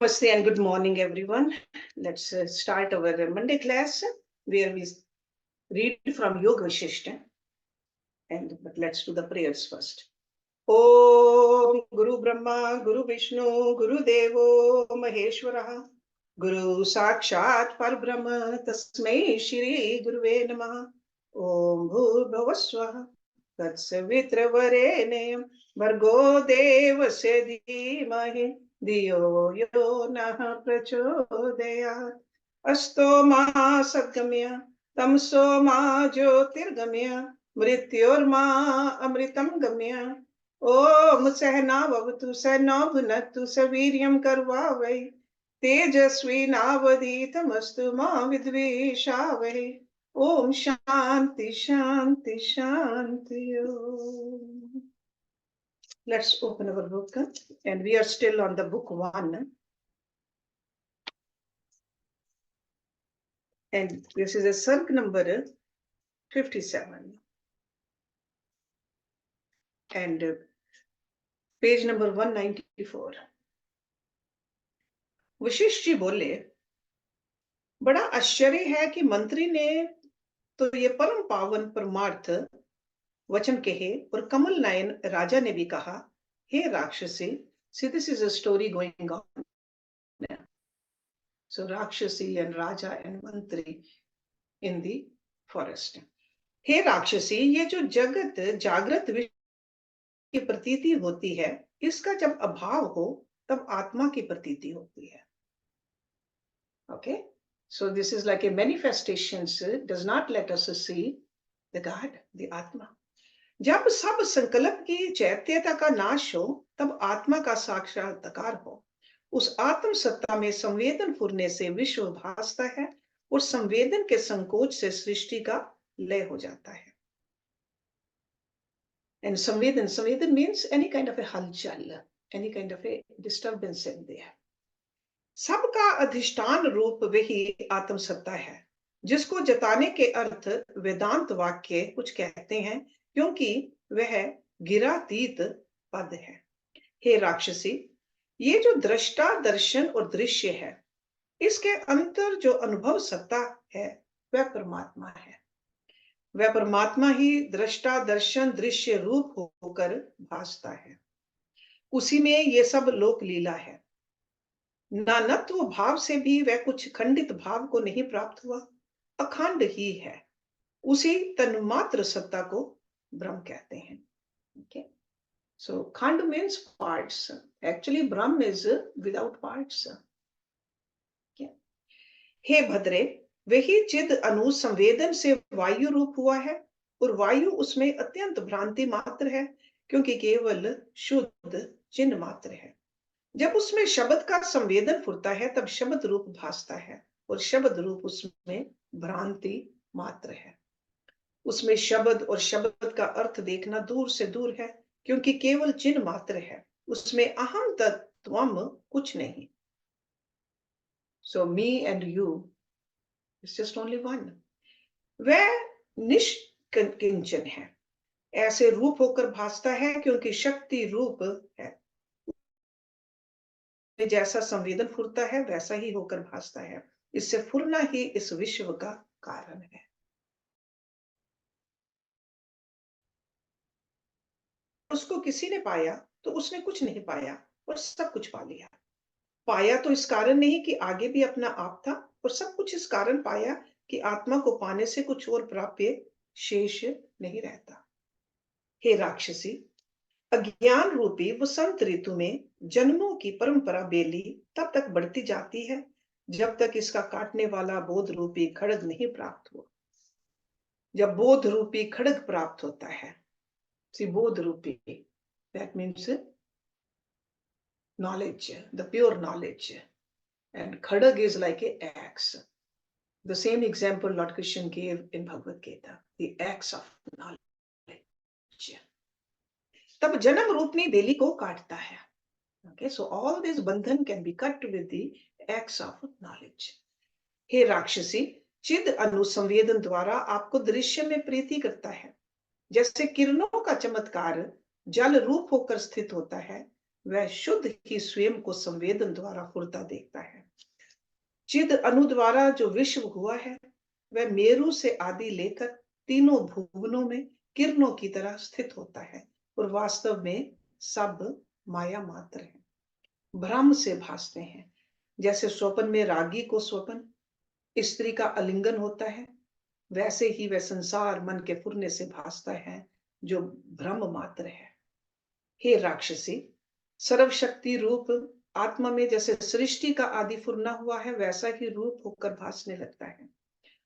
Namaste and good morning, everyone. Let's start our Monday class where we read from Yoga Vashishta. But let's do the prayers first. Om Guru Brahma, Guru Vishnu, Guru Devo Maheshwara, Guru Sakshat Parbrahma, Tasmai Shri Guruve Namaha. Om Bhuvasvaha, Tatsavitra Bhargo Devasya Dhimahi, Diyo Yo Nah Prachodayat. Asto Ma Sadgamya, Tamso Ma Jyotirgamya, Mrityorma Amritam Gamya. ओम सहनावतु सहनौ भुनक्तु सवीर्यं करवावहै तेजस्विनावधीतमस्तु मा विद्विषावहै ओम शांति शांति शांति. Let's open our book and we are still on the book 1 and this is a sarg number 57 and page number 194. Vashishtha ji बोले, बड़ा आश्चर्य है कि मंत्री ने तो ये परम पावन परमार्थ वचन कहे और कमल नयन राजा ने भी कहा, हे राक्षसी. See, this is a story going on. So राक्षसी and राजा and मंत्री in the forest. हे राक्षसी, ये जो जगत जागृत की प्रतीति होती है, इसका जब अभाव हो तब आत्मा की प्रतीति होती है. Okay, so this is like a manifestation, does not let us see the God, the आत्मा. जब सब संकल्प की चैत्यता का नाश हो तब आत्मा का साक्षात्कार हो. उस आत्म सत्ता में संवेदन फुरने से विश्व भासता है और संवेदन के संकोच से सृष्टि का लय हो जाता है. And Samvedan means any kind of a halchal, any kind of a disturbance in there. सबका अधिष्ठान रूप वही आत्म सत्ता है, जिसको जताने के अर्थ वेदांत वाक्य कुछ कहते हैं, क्योंकि वह गिरातीत पद है. हे राक्षसी, ये जो दृष्टा दर्शन और दृश्य है, इसके अंतर जो अनुभव सत्ता है वह परमात्मा है. वह परमात्मा ही दृष्टा दर्शन दृश्य रूप होकर भासता है. उसी में ये सब लोक लीला है. नानत्व भाव से भी वह कुछ खंडित भाव को नहीं प्राप्त हुआ, अखंड ही है. उसी तन्मात्र सत्ता को ब्रह्म कहते हैं. Okay, so khand means parts. Actually Brahm is without parts. Okay. हे भद्रे, वही चिद अनु संवेदन से वायु रूप हुआ है और वायु उसमें अत्यंत भ्रांति मात्र है, क्योंकि केवल शुद्ध चिन्ह मात्र है. जब उसमें शब्द का संवेदन फुरता है तब शब्द रूप भासता है और शब्द रूप उसमें भ्रांति मात्र है. उसमें शब्द और शब्द का अर्थ देखना दूर से दूर है, क्योंकि केवल चिन्ह मात्र है. उसमें अहम तत्वम कुछ नहीं. So me and you, it's just only one. वह निष्किंचन है, ऐसे रूप होकर भासता है क्योंकि शक्ति रूप है. जैसा संवेदन फुरता है वैसा ही होकर भासता है. इससे फुरना ही इस विश्व का कारण है. उसको किसी ने पाया तो उसने कुछ नहीं पाया और सब कुछ पा लिया. पाया तो इस कारण नहीं कि आगे भी अपना आप था, और सब कुछ इस कारण पाया कि आत्मा को पाने से कुछ और प्राप्य शेष नहीं रहता. हे राक्षसी, अज्ञान रूपी वसंत ऋतु में जन्मों की परंपरा बेली तब तक बढ़ती जाती है जब तक इसका काटने वाला बोध रूपी खड़ग नहीं प्राप्त हुआ. जब बोध रूपी खड़ग प्राप्त होता है, बोध रूपी, that means knowledge, the pure knowledge, and khadag is like an axe. The same example Lord Krishna gave in Bhagavad Gita, the axe of knowledge. तब जन्म रूपनी बेली को काटता है. Okay, so all this bandhan can be cut with the axe of knowledge. हे राक्षसी, चिद अनुसंवेदन द्वारा आपको दृश्य में प्रीति करता है. जैसे किरणों का चमत्कार जल रूप होकर स्थित होता है, वह शुद्ध ही स्वयं को संवेदन द्वारा फुरता देखता है। चिद अनु द्वारा जो विश्व हुआ है, वह मेरु से आदि लेकर तीनों भुवनों में किरणों की तरह स्थित होता है और वास्तव में सब माया मात्र है, भ्रम से भासते हैं। जैसे स्वप्न में रागी को स्वप्न स्त्री का आलिंगन होता है, वैसे ही वह संसार मन के फुरने से भासता है, जो भ्रम मात्र है। हे राक्षसी, सर्वशक्ति रूप आत्मा में जैसे सृष्टि का आदि फुरना हुआ है, वैसा ही रूप होकर भासने लगता है।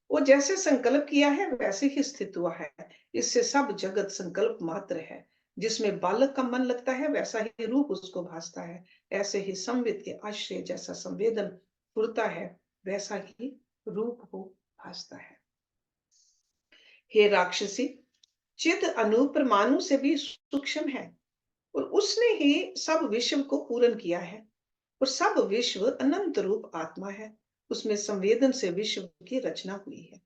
वो जैसे संकल्प किया है वैसे ही स्थित हुआ है। इससे सब जगत संकल्प मात्र है। जिसमें बालक का मन लगता है वैसा ही रूप उसको भासता है। ऐसे ही संवित के आश्रय जैसा संवेदन फुरता है, वैसा ही रूप को भासता है। हे राक्षसी, चिद अनु परमाणु से भी सूक्ष्म है और उसने ही सब विश्व को पूर्ण किया है। और सब विश्व अनंत रूप आत्मा है, उसमें संवेदन से विश्व की रचना हुई है।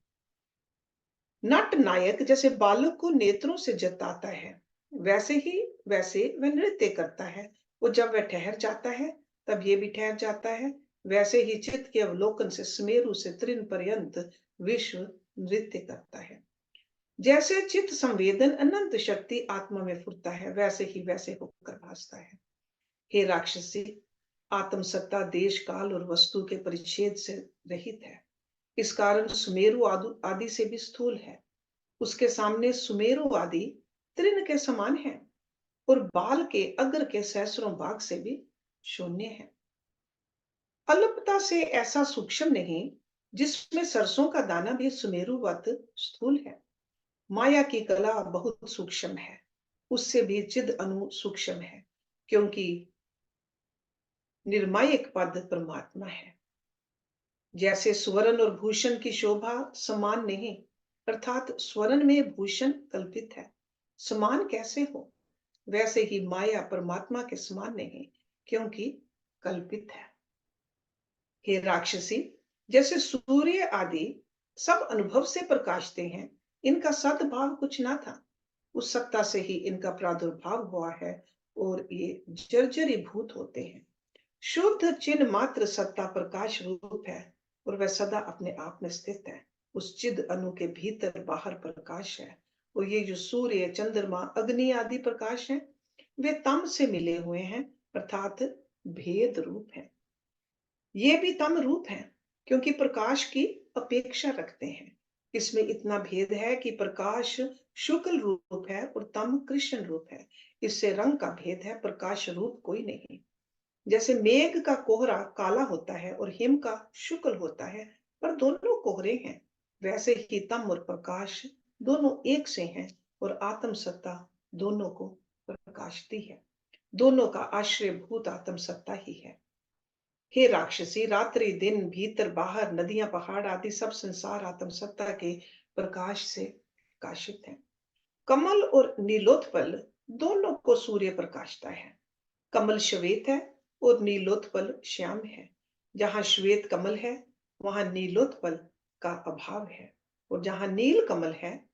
नट नायक जैसे बालक को नेत्रों से जताता है, वैसे वह नृत्य करता है। वो जब वह ठहर जाता है तब ये भी ठहर जाता है। वैसे ही चित्त के अवलोकन से स्मेरु से तृण पर्यंत विश्व नृत्य करता है। जैसे चित्त संवेदन अनंत शक्ति आत्मा में फुरता है, वैसे होकर भासता है। हे राक्षसी, आत्म सत्ता देश काल और वस्तु के परिच्छेद से रहित है। इस कारण सुमेरु आदि से भी स्थूल है। उसके सामने सुमेरु आदि तृण के समान है और बाल के अग्र के सहस्रों भाग से भी शून्य है। अल्पता से ऐसा सूक्ष्म नहीं, जिसमें सरसों का दाना भी सुमेरुवत स्थूल है। माया की कला बहुत सूक्ष्म है, उससे भी चिद अनु सूक्ष्म है, क्योंकि निर्मायक पद परमात्मा है। जैसे स्वर्ण और भूषण की शोभा समान नहीं, अर्थात स्वर्ण में भूषण कल्पित है, समान कैसे हो, वैसे ही माया परमात्मा के समान नहीं, क्योंकि कल्पित है। हे राक्षसी, जैसे सूर्य आदि सब अनुभव से प्रकाशते हैं, इनका सद्भाव कुछ ना था, उस सत्ता से ही इनका प्रादुर्भाव हुआ है और ये जर्जरीभूत होते हैं। शुद्ध चिन्ह मात्र सत्ता प्रकाश रूप है और वह सदा अपने आप में स्थित है। उस चिद अनु के भीतर बाहर प्रकाश है। और ये जो सूर्य चंद्रमा अग्नि आदि प्रकाश है, वे तम से मिले हुए हैं, अर्थात भेद रूप है। ये भी तम रूप है, क्योंकि प्रकाश की अपेक्षा रखते हैं। इसमें इतना भेद है कि प्रकाश शुक्ल रूप है और तम कृष्ण रूप है। इससे रंग का भेद है, प्रकाश रूप कोई नहीं। जैसे मेघ का कोहरा काला होता है और हिम का शुक्ल होता है, पर दोनों कोहरे हैं, वैसे ही तम और प्रकाश दोनों एक से हैं और आत्म सत्ता दोनों को प्रकाशती है। दोनों का आश्रय भूत आत्म सत्ता ही है। हे राक्षसी, रात्रि दिन भीतर बाहर नदियां पहाड़ आदि सब संसार आत्म सत्ता के प्रकाश से प्रकाशित है। कमल और नीलोत्पल दोनों को सूर्य प्रकाशता है। कमल श्वेत है और नीलोत्पल श्याम है। जहां श्वेत कमल है वहां नीलोत्पल का अभाव है, और जहां नील कमल है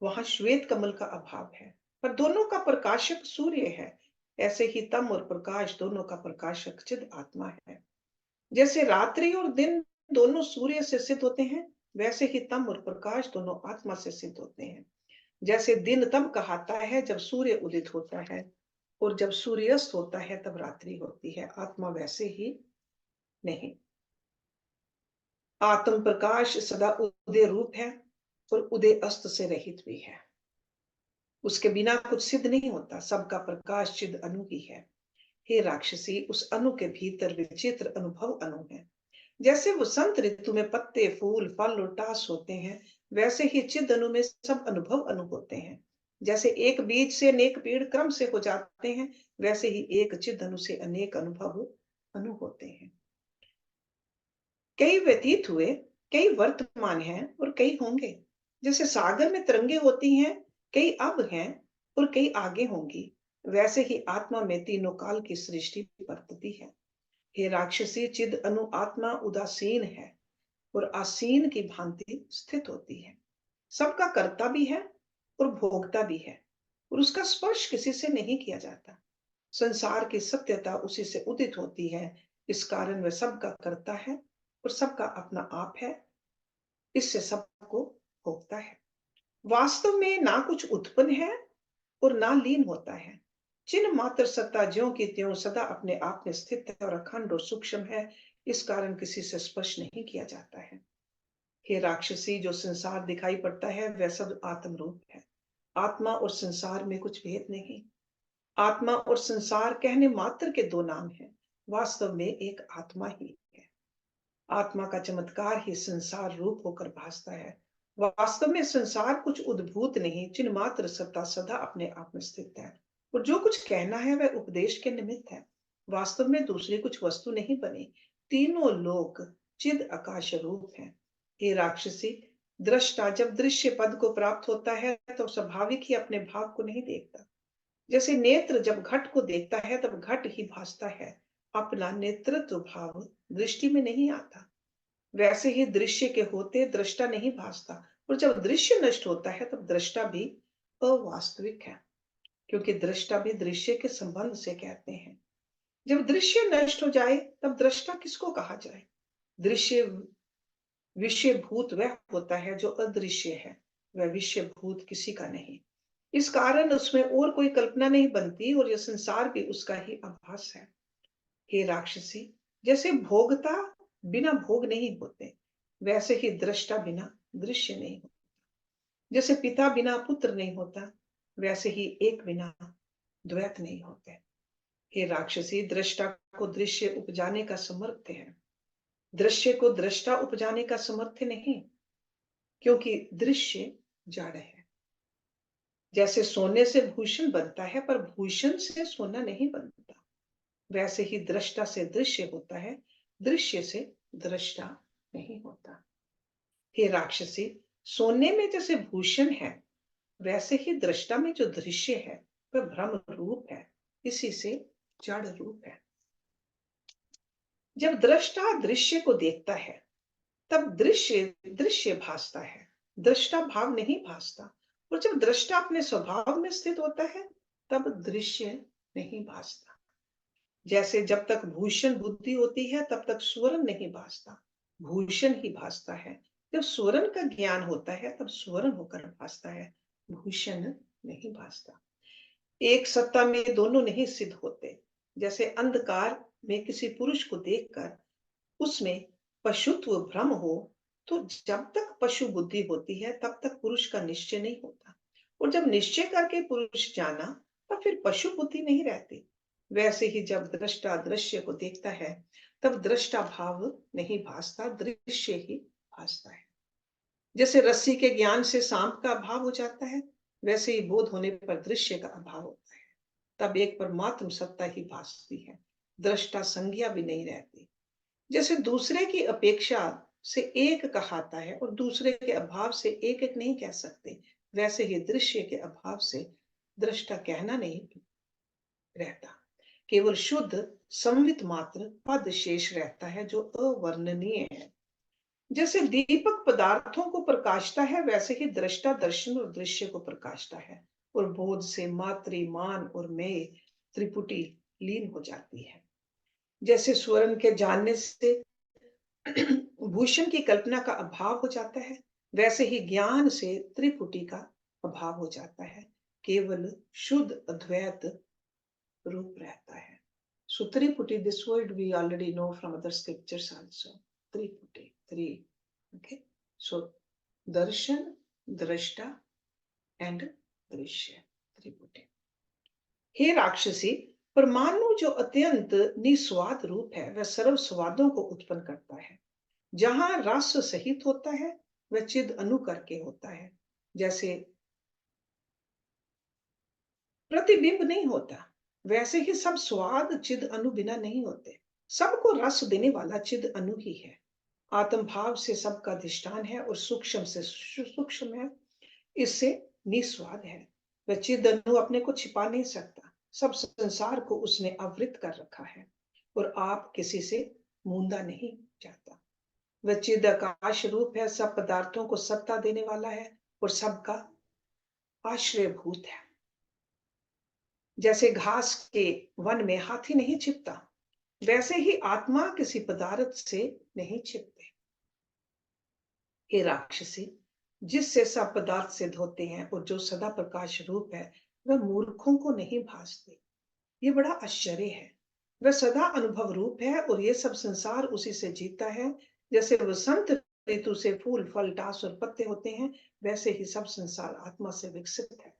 वहां श्वेत कमल का अभाव है, पर दोनों का प्रकाशक सूर्य है। ऐसे ही तम और प्रकाश दोनों का प्रकाशक चिद आत्मा है। जैसे रात्रि और दिन दोनों सूर्य से सिद्ध होते हैं, वैसे ही तम और प्रकाश दोनों आत्मा से सिद्ध होते हैं। जैसे दिन तब कहता है जब सूर्य उदित होता है, और जब सूर्यास्त होता है तब रात्रि होती है। आत्मा वैसे ही नहीं। आत्म प्रकाश सदा उदय रूप है और उदय अस्त से रहित भी है। उसके बिना कुछ सिद्ध नहीं होता। सबका प्रकाश चिद अनु ही है। हे राक्षसी, उस अनु के भीतर विचित्र अनुभव अनु है। जैसे वसंत ऋतु में पत्ते फूल फल और टास होते हैं, वैसे ही चिद अनु में सब अनुभव अनु होते हैं। जैसे एक बीज से अनेक पेड़ क्रम से हो जाते हैं, वैसे ही एक चिद अनु से अनेक अनुभव अनु होते हैं। कई व्यतीत हुए, कई वर्तमान हैं और कई होंगे। जैसे सागर में तरंगे होती हैं, कई अब हैं और कई आगे होंगी, वैसे ही आत्मा में तीनों काल की सृष्टि बरतती है। हे राक्षसी, चिद अनु आत्मा उदासीन है और आसीन की भांति स्थित होती है। सबका कर्ता भी है और भोगता भी है, और उसका स्पर्श किसी से नहीं किया जाता। संसार की सत्यता उसी से उदित होती है। इस कारण वह सबका करता है और सबका अपना आप है। इससे सबको भोगता है। वास्तव में ना कुछ उत्पन्न है और ना लीन होता है। चिन्ह मात्र सत्ता ज्यों की त्यों सदा अपने आप में स्थित है और अखंड और सूक्ष्म है। इस कारण किसी से स्पर्श नहीं किया जाता है। हे राक्षसी, जो संसार दिखाई पड़ता है वह सब आत्म रूप है। आत्मा और संसार में कुछ भेद नहीं। आत्मा और संसार कहने मात्र के दो नाम हैं, वास्तव में एक आत्मा ही है। आत्मा का चमत्कार ही संसार रूप होकर भासता है। वास्तव में संसार कुछ उद्भूत नहीं, चिन्ह मात्र सत्ता सदा अपने आप में स्थित है। और जो कुछ कहना है वह उपदेश के निमित्त है। वास्तव में दूसरी कुछ वस्तु नहीं बनी। तीनों लोक चिद आकाश रूप है। हे राक्षसी, दृष्टा जब दृश्य पद को प्राप्त होता है तो स्वाभाविक ही अपने भाव को नहीं देखता। जैसे नेत्र जब घट को देखता है तब घट ही भासता है, अपना नेतृत्व भाव दृष्टि में नहीं आता। वैसे ही दृश्य के होते दृष्टा नहीं भासता, और जब दृश्य नष्ट होता है तब दृष्टा भी अवास्तविक है, क्योंकि दृष्टा भी दृश्य के संबंध से कहते हैं। जब दृश्य नष्ट हो जाए तब दृष्टा किसको कहा जाए? दृश्य विषय भूत वह होता है जो अदृश्य है, वह विषय भूत किसी का नहीं। इस कारण उसमें और कोई कल्पना नहीं बनती और यह संसार भी उसका ही आभास है। हे राक्षसी, जैसे भोगता बिना भोग नहीं होते, वैसे ही दृष्टा बिना दृश्य नहीं होता। जैसे पिता बिना पुत्र नहीं होता, वैसे ही एक बिना द्वैत नहीं होते। हे राक्षसी, दृष्टा को दृश्य उपजाने का समर्थ्य है, दृश्य को दृष्टा उपजाने का समर्थ्य नहीं, क्योंकि दृश्य जड़ है। जैसे सोने से भूषण बनता है पर भूषण से सोना नहीं बनता, वैसे ही दृष्टा से दृश्य होता है, दृश्य से दृष्टा नहीं होता। हे राक्षसी, सोने में जैसे भूषण है, वैसे ही दृष्टा में जो दृश्य है वह भ्रम रूप है, इसी से जड़ रूप है। जब दृष्टा दृश्य को देखता है तब दृश्य दृश्य भासता है, दृष्टा भाव नहीं भासता। और जब दृष्टा अपने स्वभाव में स्थित होता है तब दृश्य नहीं भासता। जैसे जब तक भूषण बुद्धि होती है तब तक स्वर्ण नहीं भासता, भूषण ही भासता है। जब स्वर्ण का ज्ञान होता है तब स्वर्ण होकर भासता है, भूषण नहीं भासता। एक सत्ता में दोनों नहीं सिद्ध होते। जैसे अंधकार में किसी पुरुष को देखकर उसमें पशुत्व भ्रम हो, तो जब तक पशु बुद्धि होती है तब तक पुरुष का निश्चय नहीं होता, और जब निश्चय करके पुरुष जाना तब फिर पशु बुद्धि नहीं रहती। वैसे ही जब दृष्टा दृश्य को देखता है तब दृष्टा भाव नहीं भासता, दृश्य ही भासता है। जैसे रस्सी के ज्ञान से सांप का अभाव हो जाता है, वैसे ही बोध होने पर दृश्य का अभाव होता है। तब एक परमात्म सत्ता ही भासती है, दृष्टा संज्ञा भी नहीं रहती। जैसे दूसरे की अपेक्षा से एक कहाता है और दूसरे के अभाव से एक एक नहीं कह सकते, वैसे ही दृश्य के अभाव से दृष्टा कहना नहीं रहता। केवल शुद्ध संवित मात्र पद शेष रहता है जो अवर्णनीय है। जैसे दीपक पदार्थों को प्रकाशता है, वैसे ही दृष्टा दर्शन और दृश्य को प्रकाशता है, और बोध से मातृ मान और मैं त्रिपुटी लीन हो जाती है। जैसे स्वर्ण के जानने से भूषण की कल्पना का अभाव हो जाता है, वैसे ही ज्ञान से त्रिपुटी का अभाव हो जाता है, केवल शुद्ध अद्वैत रूप रहता है। So Triputi, this word we already know from other scriptures also. Triputi, three. Okay. So darshan, drashta and दृश्य, त्रिपुटी। हे राक्षसी, परमाणु जो अत्यंत निस्वाद रूप है वह सर्व स्वादों को उत्पन्न करता है। जहां रस सहित होता है वह चिद अनु करके होता है। जैसे प्रतिबिंब नहीं होता, वैसे ही सब स्वाद चिद अनु बिना नहीं होते। सबको रस देने वाला चिद अनु ही है। आत्म भाव से सबका अधिष्ठान है और सूक्ष्म से सूक्ष्म है, इससे निस्वाद है। वह चिद अनु अपने को छिपा नहीं सकता, सब संसार को उसने आवृत कर रखा है और आप किसी से मूंदा नहीं जाता। वह चिद आकाश रूप है, सब पदार्थों को सत्ता देने वाला है और सबका आश्रयभूत है। जैसे घास के वन में हाथी नहीं छिपता, वैसे ही आत्मा किसी पदार्थ से नहीं छिपते। हे राक्षसी, जिससे सब पदार्थ सिद्ध होते हैं और जो सदा प्रकाश रूप है, वह मूर्खों को नहीं भासते। ये बड़ा आश्चर्य है। वह सदा अनुभव रूप है और ये सब संसार उसी से जीता है। जैसे वसंत ऋतु से फूल फल टास और पत्ते होते हैं, वैसे ही सब संसार आत्मा से विकसित है।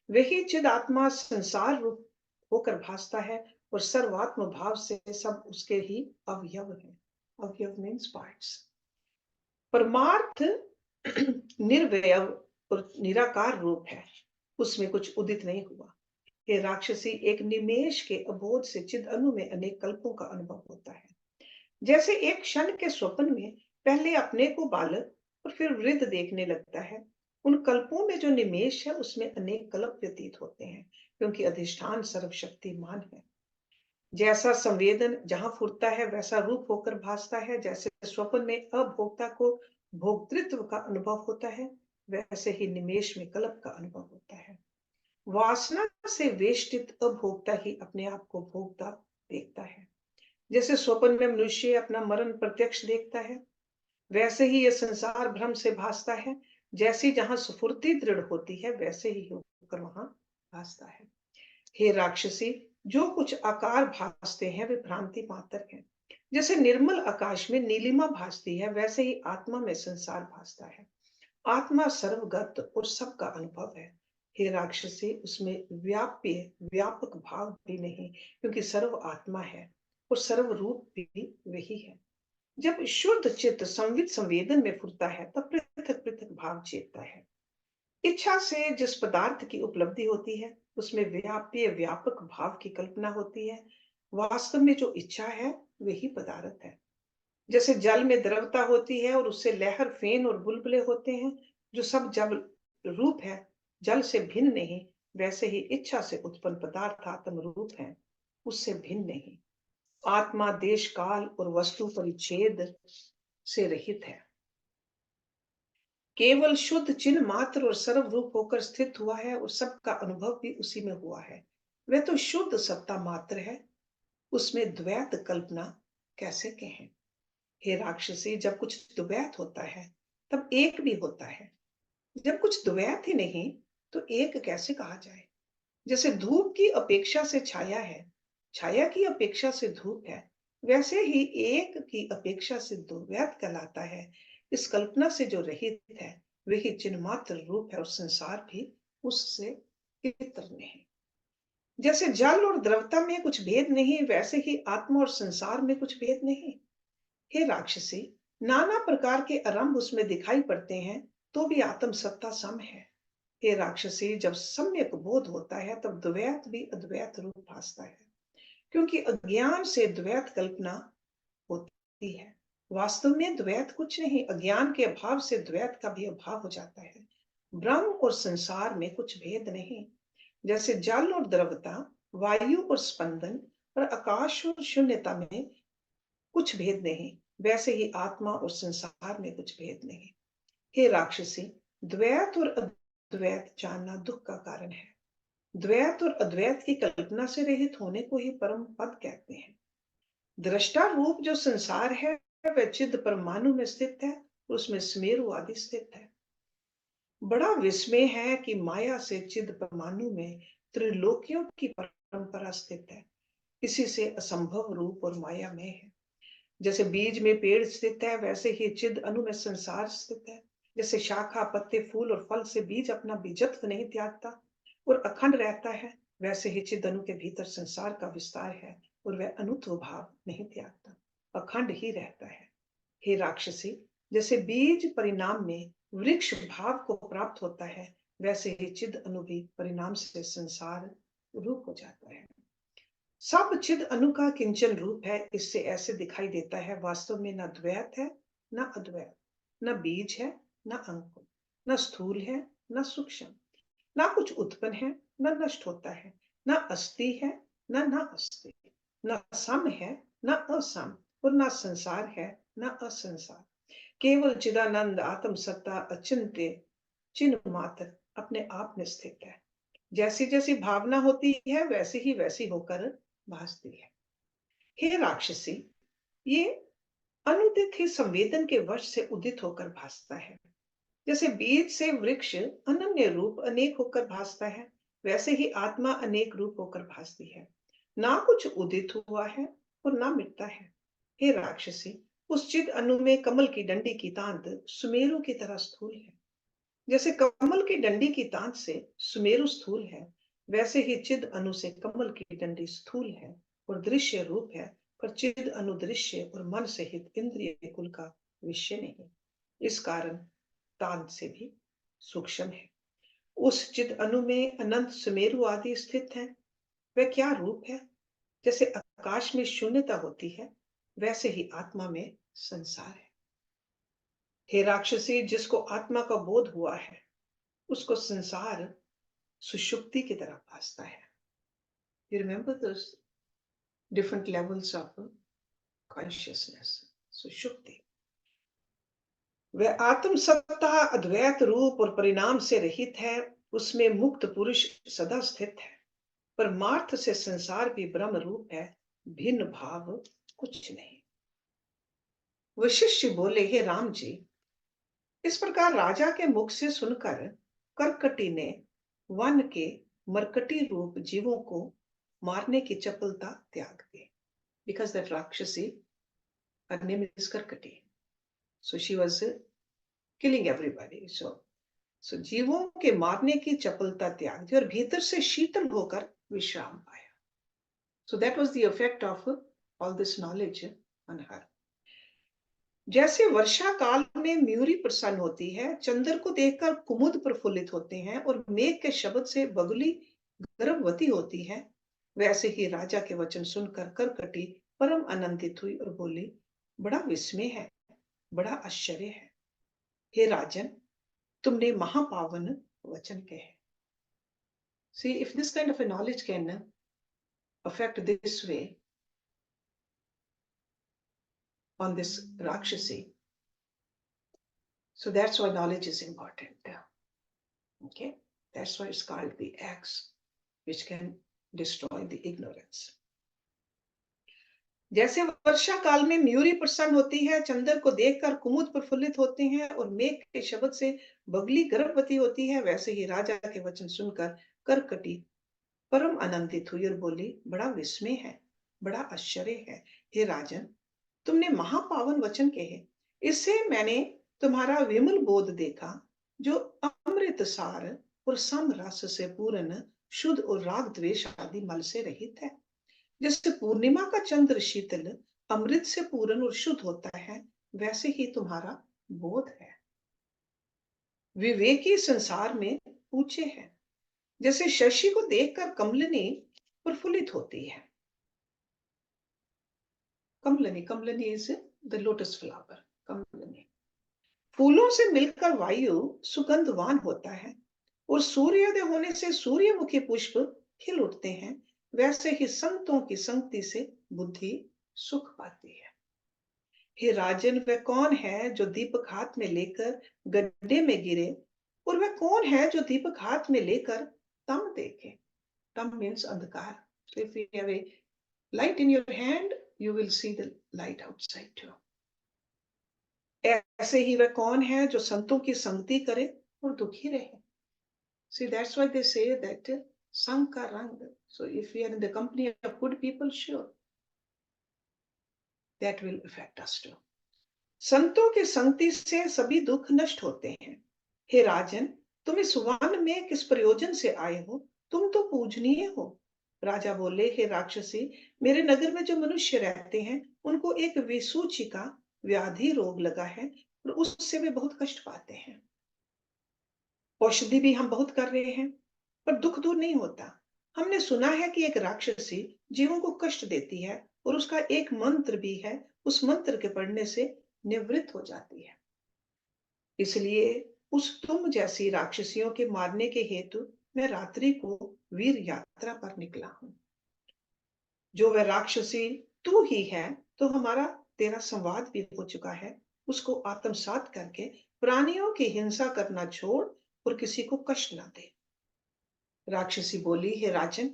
वही चिद आत्मा संसार रूप होकर भासता है और सर्वात्म भाव से सब उसके ही अवयव है। अवयव मीन्स पार्ट्स। परमार्थ निर्वय और निराकार रूप है, उसमें कुछ उदित नहीं हुआ। हे राक्षसी, एक निमेष के अबोध से चिद अनु में अनेक कल्पों का अनुभव होता है। जैसे एक क्षण के स्वप्न में पहले अपने को बालक और फिर वृद्ध देखने लगता है, उन कल्पों में जो निमेष है उसमें अनेक कल्प व्यतीत होते हैं, क्योंकि अधिष्ठान सर्वशक्तिमान है। जैसा संवेदन जहां फुरता है वैसा रूप होकर भासता है। जैसे स्वप्न में अभोक्ता को भोक्तृत्व का अनुभव होता है, वैसे ही निमेष में कल्प का अनुभव होता है। वासना से वेष्टित अभोक्ता ही अपने आप को भोक्ता देखता है। जैसे स्वप्न में मनुष्य अपना मरण प्रत्यक्ष देखता है, वैसे ही यह संसार भ्रम से भासता है। जैसी जहां स्फूर्ति दृढ़ होती है, वैसे ही होकर वहां भासता है। हे राक्षसी, जो कुछ आकार भासते हैं वे भ्रांति मात्र है। जैसे निर्मल आकाश में नीलिमा भासती है, वैसे ही आत्मा में संसार भासता है। आत्मा सर्वगत और सबका अनुभव है। हे राक्षसी, उसमें व्याप्य व्यापक भाव भी नहीं, क्योंकि सर्व आत्मा है और सर्व रूप भी वही है। जब शुद्ध चित्त संवित संवेदन में फुरता है, तब पृथक पृथक भाव चेतता है। इच्छा से जिस पदार्थ की उपलब्धि होती है, उसमें व्याप्य व्यापक भाव की कल्पना होती है। वास्तव में जो इच्छा है वही पदार्थ है। जैसे जल में द्रवता होती है और उससे लहर फेन और बुलबुले होते हैं, जो सब जल रूप है, जल से भिन्न नहीं, वैसे ही इच्छा से उत्पन्न पदार्थ आत्म रूप है, उससे भिन्न नहीं। आत्मा देश काल और वस्तु परिच्छेद से रहित है, केवल शुद्ध चिन्ह मात्र और सर्व रूप होकर स्थित हुआ है और सबका अनुभव भी उसी में हुआ है। वह तो शुद्ध सत्ता मात्र है, उसमें द्वैत कल्पना कैसे कहें। हे राक्षसी, जब कुछ द्वैत होता है तब एक भी होता है। जब कुछ द्वैत ही नहीं तो एक कैसे कहा जाए। जैसे धूप की अपेक्षा से छाया है, छाया की अपेक्षा से धूप है, वैसे ही एक की अपेक्षा से द्वैत कहलाता है। इस कल्पना से जो रहित है वही चिन्ह मात्र रूप है और संसार भी उससे इतर नहीं। जैसे जल और द्रवता में कुछ भेद नहीं, वैसे ही आत्मा और संसार में कुछ भेद नहीं। हे राक्षसी, नाना प्रकार के आरंभ उसमें दिखाई पड़ते हैं, तो भी आत्म सत्ता सम है। हे राक्षसी, जब सम्यक बोध होता है तब द्वैत भी अद्वैत रूप भासता है, क्योंकि अज्ञान से द्वैत कल्पना होती है। वास्तव में द्वैत कुछ नहीं, अज्ञान के अभाव से द्वैत का भी अभाव हो जाता है। ब्रह्म और संसार में कुछ भेद नहीं। जैसे जल और द्रवता, वायु और स्पंदन और आकाश और शून्यता में कुछ भेद नहीं, वैसे ही आत्मा और संसार में कुछ भेद नहीं। हे राक्षसी, द्वैत और अद्वैत जानना दुख का कारण है। द्वैत और अद्वैत की कल्पना से रहित होने को ही परम पद कहते हैं। दृष्टा रूप जो संसार है वह चिद परमाणु में स्थित है, उसमें स्मेरु आदि स्थित है। बड़ा विस्मय है कि माया से चिद परमाणु में त्रिलोकियों की परंपरा स्थित है। इसी से असंभव रूप और माया में है। जैसे बीज में पेड़ स्थित है, वैसे ही चिद अणु में संसार स्थित है। जैसे शाखा पत्ते फूल और फल से बीज अपना बीजत्व नहीं त्यागता और अखंड रहता है, वैसे ही चिद अणु के भीतर संसार का विस्तार है और वह अनुत्व भाव नहीं त्यागता, अखंड ही रहता है। हे राक्षसी, जैसे बीज परिणाम में वृक्ष भाव को प्राप्त होता है, वैसे ही चिद अणु भी परिणाम से संसार रूप हो जाता है। सब चिद अणु का किंचन रूप है, इससे ऐसे दिखाई देता है। वास्तव में न द्वैत है न अद्वैत, न बीज है न अंकुर, न स्थूल है न सूक्ष्म, न कुछ उत्पन्न है न नष्ट होता है, न अस्थि है न अस्थि, न सम है न असम और न संसार है न असंसार। केवल चिदानंद आत्म सत्ता अचिंत्य चिन्ह मात्र अपने आप में स्थित है। जैसी जैसी भावना होती है वैसी होकर भासती है। हे राक्षसी, ये अनुदित ही संवेदन के वश से उदित होकर भासता है। जैसे बीज से वृक्ष अनन्य रूप अनेक होकर भासता है, वैसे ही आत्मा अनेक रूप होकर भासती है। ना कुछ उदित हुआ है और ना मिटता है। हे राक्षसी, उस चिद अणु में कमल की डंडी की तांत सुमेरु की तरह स्थूल है। जैसे कमल की डंडी की तांत से सुमेरु स्थूल है, वैसे ही चिद अणु से कमल की डंडी स्थूल है और दृश्य रूप है, पर चिद अणु दृश्य और मन सहित इंद्रिय कुल का विषय नहीं। इस कारण तांत से भी सूक्ष्म है। उस चिद अणु में अनंत सुमेरु आदि स्थित है। वह क्या रूप है? जैसे आकाश में शून्यता होती है, वैसे ही आत्मा में संसार है। हे राक्षसी, जिसको आत्मा का बोध हुआ है, उसको संसार सुषुप्ति की तरह भासता है। You remember those different levels of consciousness? सुषुप्ति। वह आत्म सत्ता अद्वैत रूप और परिणाम से रहित है। उसमें मुक्त पुरुष सदा स्थित है। परमार्थ से संसार भी ब्रह्म रूप है, भिन्न भाव कुछ नहीं। वशिष्ठ बोले, हे राम जी, इस प्रकार राजा के मुख से सुनकर कर्कटी ने वन के मरकटी रूप जीवों को मारने की चपलता त्याग दी। Because that Rakshasi, her name is Karkati. So she was killing everybody. So जीवों के मारने की चपलता त्याग दी और भीतर से शीतल होकर विश्राम पाया। So that was the effect of all this knowledge on her. जैसे वर्षा काल में म्यूरी प्रसन्न होती है, चंद्र को देखकर कुमुद प्रफुल्लित होते हैं और मेघ के शब्द से बगुली गर्भवती होती है, वैसे ही राजा के वचन सुनकर करकटी परम आनंदित हुई और बोली, बड़ा विस्मय है, बड़ा आश्चर्य है। हे राजन, तुमने महापावन वचन कहे। See, if this kind of a knowledge can affect this way on this Rakshasi, so that's why knowledge is important. Okay, that's why it's called the axe, which can destroy the ignorance. जैसे वर्षा काल में मयूरी प्रसन्न होती है, चंद्र को देखकर कुमुद प्रफुल्लित होते हैं और मेघ के शब्द से बगली गर्भवती होती है, वैसे ही राजा के वचन सुनकर करकटी परम आनंदित हुई और बोली, बड़ा विस्मय है, बड़ा आश्चर्य है। हे राजन, तुमने महापावन वचन कहे। इससे मैंने तुम्हारा विमल बोध देखा, जो अमृत सार और सम रस से पूर्ण, शुद्ध और राग द्वेष आदि मल से रहित है। जैसे पूर्णिमा का चंद्र शीतल अमृत से पूर्ण और शुद्ध होता है, वैसे ही तुम्हारा बोध है। विवेकी संसार में ऊंचे हैं। जैसे शशि को देखकर कमलनी प्रफुल्लित होती है। कमलनी इज द लोटस फ्लावर। कमलनी फूलों से मिलकर वायु सुगंधवान होता है और सूर्योदय होने से सूर्यमुखी पुष्प खिल उठते हैं, वैसे ही संतों की संगति से बुद्धि सुख पाती है। हे राजन, वह कौन है जो दीपक हाथ में लेकर गड्ढे में गिरे, और वह कौन है जो दीपक हाथ में लेकर तम देखे? तम मीन्स अंधकार। So if you have a light in your hand, you will see the light outside too. ऐसे ही वह कौन है जो संतों की संगति करे और दुखी रहे? See, that's why they say that संग का रंग. So if we are in the company of good people, sure, that will affect us too. संतों की संगति से सभी दुख नष्ट होते हैं। हे राजन, तुम इस वन में किस प्रयोजन से आए हो? तुम तो पूजनीय हो। राजा बोले, हे राक्षसी, मेरे नगर में जो मनुष्य रहते हैं, उनको एक विसूचिका व्याधि रोग लगा है और उससे वे बहुत कष्ट पाते हैं। औषधि भी हम बहुत कर रहे हैं, पर दुख दूर नहीं होता। हमने सुना है कि एक राक्षसी जीवों को कष्ट देती है और उसका एक मंत्र भी है, उस मंत्र के पढ़ने से निवृत्त हो जाती है। इसलिए उस तुम जैसी राक्षसियों के मारने के हेतु मैं रात्रि को वीर यात्रा पर निकला हूं। जो वह राक्षसी तू ही है, तो हमारा तेरा संवाद भी हो चुका है। उसको आत्मसात करके प्राणियों की हिंसा करना छोड़ और किसी को कष्ट ना दे। राक्षसी बोली, हे राजन,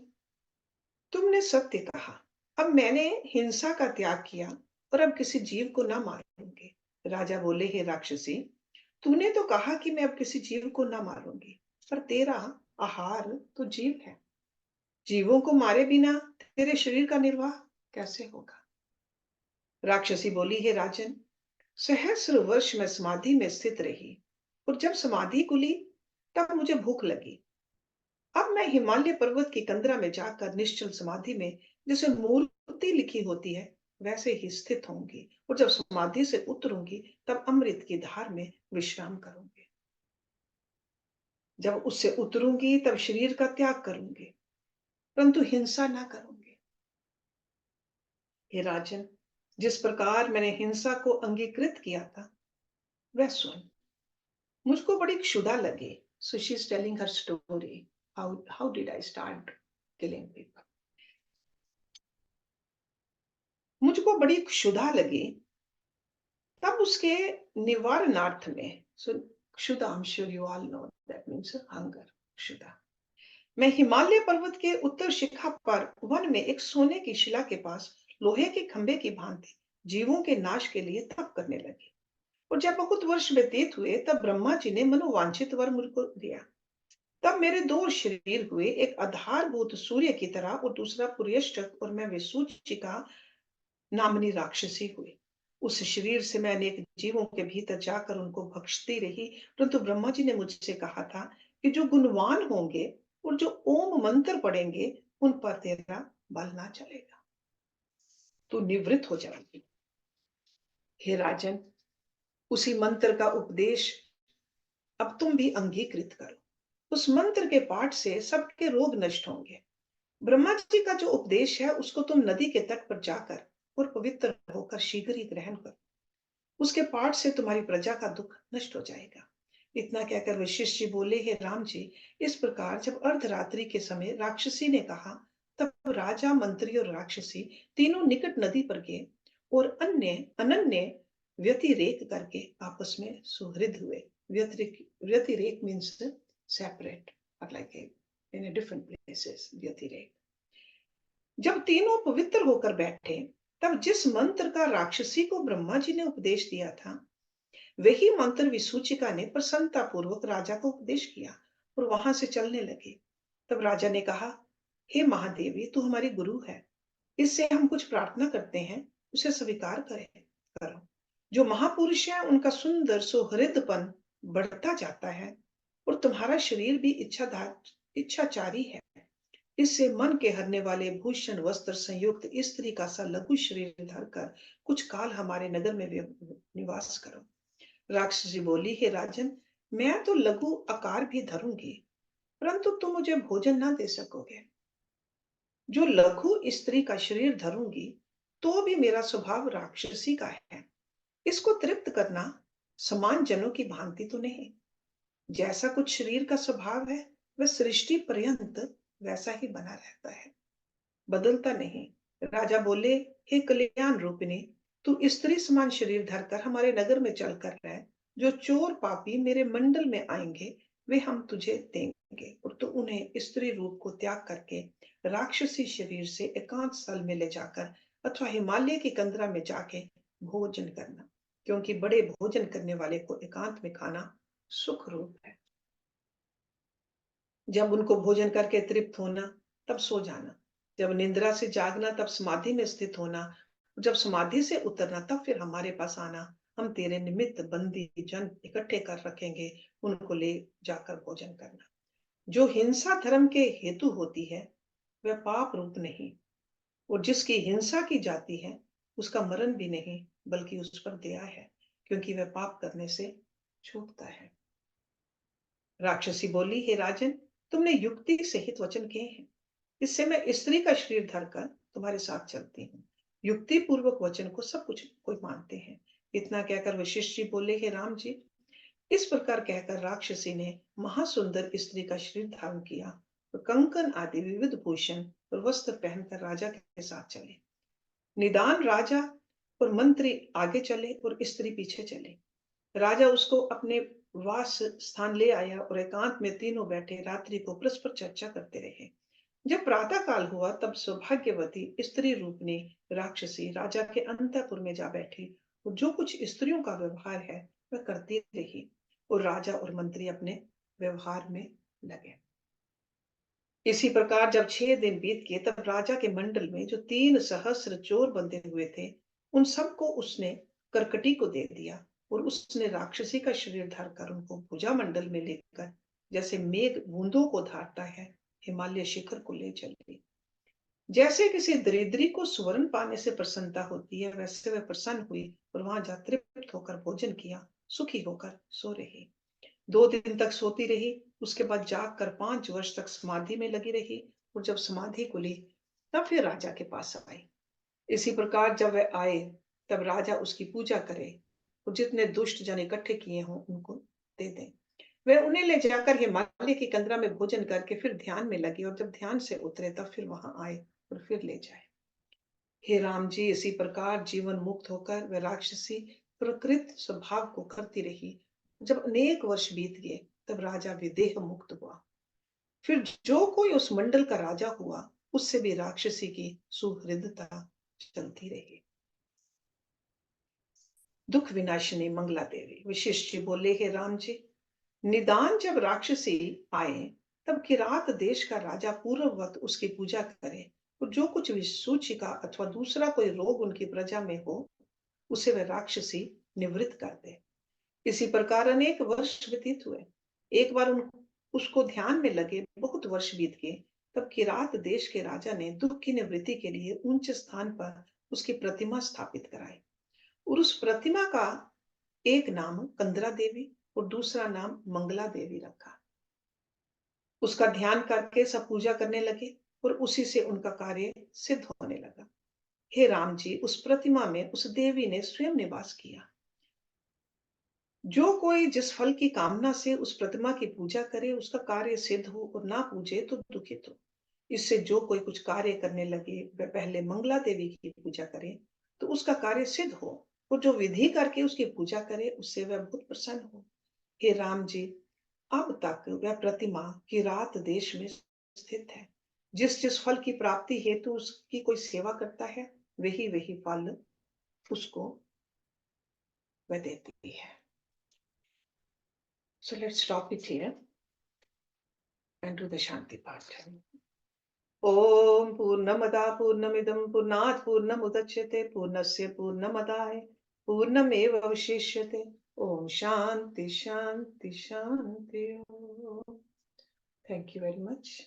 तुमने सत्य कहा। अब मैंने हिंसा का त्याग किया और अब किसी जीव को ना मारूंगी। राजा बोले, हे राक्षसी, तूने तो कहा कि मैं अब किसी जीव को ना मारूंगी, पर तेरा आहार तो जीव है। जीवों को मारे बिना तेरे शरीर का निर्वाह कैसे होगा? राक्षसी बोली, हे राजन, सहस्र वर्ष में समाधि में स्थित रही और जब समाधि खुली तब मुझे भूख लगी। अब मैं हिमालय पर्वत की कंदरा में जाकर निश्चल समाधि में, जैसे मूर्ति लिखी होती है, वैसे ही स्थित होंगी और जब समाधि से उतरूंगी तब अमृत की धार में विश्राम करूंगी। जब उससे उतरूंगी तब शरीर का त्याग करूंगी, परंतु हिंसा ना करूंगी। हे राजन, जिस प्रकार मैंने हिंसा को अंगीकृत किया था वह सुन। मुझको बड़ी क्षुधा लगी। So she's telling her story. How did I start killing people? मुझको बड़ी क्षुधा लगी, तब उसके निवारणार्थ में, so क्षुधा, I'm sure you all know that means hunger, क्षुधा। मैं हिमालय पर्वत के उत्तर शिखा पर वन में एक सोने की शिला के पास लोहे के खंभे की भांति जीवों के नाश के लिए तप करने लगी। और जब बहुत वर्ष व्यतीत हुए तब ब्रह्मा जी ने मनोवांछित वर मुझको दिया। तब मेरे दो शरीर हुए, एक आधारभूत सूर्य की तरह और दूसरा पुर्यष्टक, और मैं विसूचिका नामनी राक्षसी हुई। उस शरीर से मैं अनेक जीवों के भीतर जाकर उनको भक्षती रही, परंतु ब्रह्मा जी ने मुझसे कहा था कि जो गुणवान होंगे और जो ओम मंत्र पढ़ेंगे उन पर तेरा बल ना चलेगा, तू निवृत्त हो जाएगी। हे राजन, उसी मंत्र का उपदेश अब तुम भी अंगीकृत करो। उस मंत्र के पाठ से सबके रोग नष्ट होंगे। ब्रह्मा जी का जो उपदेश है उसको तुम नदी के तट पर जाकर और पवित्र होकर शीघ्र ही ग्रहण करो। उसके पाठ से तुम्हारी प्रजा का दुख नष्ट हो जाएगा। इतना कहकर वशिष्ठ जी बोले, हे राम जी, इस प्रकार जब अर्धरात्रि के समय राक्षसी ने कहा, तब राजा, मंत्री और राक्षसी तीनों निकट नदी पर गए और अन्य अनन्य व्यतिरेक करके आपस में सुहृद हुए। व्यतिरेक मीन्स सेपरेट, और लाइक इन डिफरेंट प्लेसेस, व्यतिरेक। जब तीनों पवित्र होकर बैठे तब जिस मंत्र का राक्षसी को ब्रह्मा जी ने उपदेश दिया था वही मंत्र विसूचिका ने प्रसन्नता पूर्वक राजा को उपदेश किया और वहां से चलने लगे। तब राजा ने कहा, हे महादेवी, तू हमारी गुरु है, इससे हम कुछ प्रार्थना करते हैं, उसे स्वीकार करो। जो महापुरुष है उनका सुंदर सुहृदपन बढ़ता जाता है और तुम्हारा शरीर भी इच्छाचारी है। इससे मन के हरने वाले भूषण वस्त्र संयुक्त स्त्री का सा लघु शरीर धरकर कुछ काल हमारे नगर में निवास करो। राक्षसी बोली, हे राजन, मैं तो लघु आकार भी धरूंगी, परंतु तुम मुझे भोजन ना दे सकोगे। जो लघु स्त्री का शरीर धरूंगी तो भी मेरा स्वभाव राक्षसी का है। इसको तृप्त करना समान जनों की भांति तो नहीं। जैसा कुछ शरीर का स्वभाव है वह सृष्टि पर्यंत वैसा ही बना रहता है, बदलता नहीं। राजा बोले, हे कल्याण रूपिणी, तू स्त्री समान शरीर धरकर हमारे नगर में चल कर रह। जो चोर पापी मेरे मंडल में आएंगे वे हम तुझे देंगे और तू उन्हें स्त्री रूप को त्याग करके राक्षसी शरीर से एकांत स्थल में ले जाकर अथवा हिमालय की कंदरा में जाके भोजन करना, क्योंकि बड़े भोजन करने वाले को एकांत में खाना सुख रूप है। जब उनको भोजन करके तृप्त होना तब सो जाना, जब निंद्रा से जागना तब समाधि में स्थित होना, जब समाधि से उतरना तब फिर हमारे पास आना। हम तेरे निमित्त बंदी जन इकट्ठे कर रखेंगे, उनको ले जाकर भोजन करना। जो हिंसा धर्म के हेतु होती है वह पाप रूप नहीं, और जिसकी हिंसा की जाती है उसका मरण भी नहीं बल्कि उस पर दया है, क्योंकि वह पाप करने से छूटता है। राक्षसी बोली, हे राजन, तुमने युक्ति सहित वचन किए हैं, इससे मैं स्त्री का शरीर धरकर तुम्हारे साथ चलती हूँ। युक्ति पूर्वक वचन को सब कुछ कोई मानते हैं। इतना कहकर वशिष्ठ जी बोले, हे राम जी, इस प्रकार कहकर राक्षसी ने महासुंदर स्त्री का शरीर धारण किया और कंकन आदि विविध भूषण और वस्त्र पहनकर राजा के साथ चले। निदान राजा और मंत्री आगे चले और स्त्री पीछे चले। राजा उसको अपने वास स्थान ले आया और एकांत में तीनों बैठे रात्रि को परस्पर चर्चा करते रहे। जब प्रातः काल हुआ तब सौभाग्यवती स्त्री रूपनी राक्षसी राजा के अंतःपुर में जा बैठी और जो कुछ स्त्रियों का व्यवहार है वह करती रही और राजा और मंत्री अपने व्यवहार में लगे। इसी प्रकार जब 6 दिन बीत गए तब राजा के मंडल में जो 3 सहस्र चोर बंधे हुए थे उन सबको उसने करकटी को दे दिया और उसने राक्षसी का शरीर धरकर उनको भुजा मंडल में लेकर जैसे मेघ बूंदों को धारता है हिमालय शिखर को ले चली। जैसे किसी दरिद्री को स्वर्ण पाने से प्रसन्नता होती है वैसे वह प्रसन्न हुई और वहां जा तृप्त होकर भोजन किया, सुखी होकर सो रही। 2 दिन तक सोती रही, उसके बाद जाग कर 5 वर्ष तक समाधि में लगी रही और जब समाधि खुली तब फिर राजा के पास आई। इसी प्रकार जब वह आए तब राजा उसकी पूजा करे और जितने दुष्ट जन इकट्ठे किए हों उनको दे दे। वह उन्हें ले जाकर हिमालय की कंदरा में भोजन करके फिर ध्यान में लगे और जब ध्यान से उतरे तब फिर वहां आए और फिर ले जाए। हे राम जी, इसी प्रकार जीवन मुक्त होकर वह राक्षसी प्रकृत स्वभाव को करती रही। जब अनेक वर्ष बीत गए तब राजा विदेह मुक्त हुआ। फिर जो कोई उस मंडल का राजा हुआ उससे भी राक्षसी की सुहृदता चलती रही। दुख विनाशिनी मंगला देवी वशिष्ठ जी बोले, हे राम जी, निदान जब राक्षसी आए तब किरात देश का राजा पूर्ववत उसकी पूजा करे और जो कुछ भी सूचिका अथवा दूसरा कोई रोग उनकी प्रजा में हो उसे वह राक्षसी निवृत्त कर दे। इसी प्रकार अनेक वर्ष व्यतीत हुए। एक बार उसको ध्यान में लगे बहुत वर्ष बीत गए तब किरात देश के राजा ने दुख की निवृत्ति के लिए ऊंचे स्थान पर उसकी प्रतिमा स्थापित कराई और उस प्रतिमा का एक नाम कंदरा देवी और दूसरा नाम मंगला देवी रखा। उसका ध्यान करके सब पूजा करने लगे और उसी से उनका कार्य सिद्ध होने लगा। हे राम जी, उस प्रतिमा में उस देवी ने स्वयं निवास किया। जो कोई जिस फल की कामना से उस प्रतिमा की पूजा करे उसका कार्य सिद्ध हो और ना पूजे तो दुखित हो। इससे जो कोई कुछ कार्य करने लगे वह पहले मंगला देवी की पूजा करे तो उसका कार्य सिद्ध हो और जो विधि करके उसकी पूजा करे उससे वह बहुत प्रसन्न हो। हे राम जी, अब तक वह प्रतिमा किरात देश में स्थित है। जिस जिस फल की प्राप्ति हेतु उसकी कोई सेवा करता है वही वही फल उसको वह देती है। So let's stop it here and do the Shanti part. Om Purnamada Purnamidam Purnat Purnamudachyate Purnasya Purnamadaye Purnameva Avashishyate. Om Shanti Shanti Shanti. Thank you very much.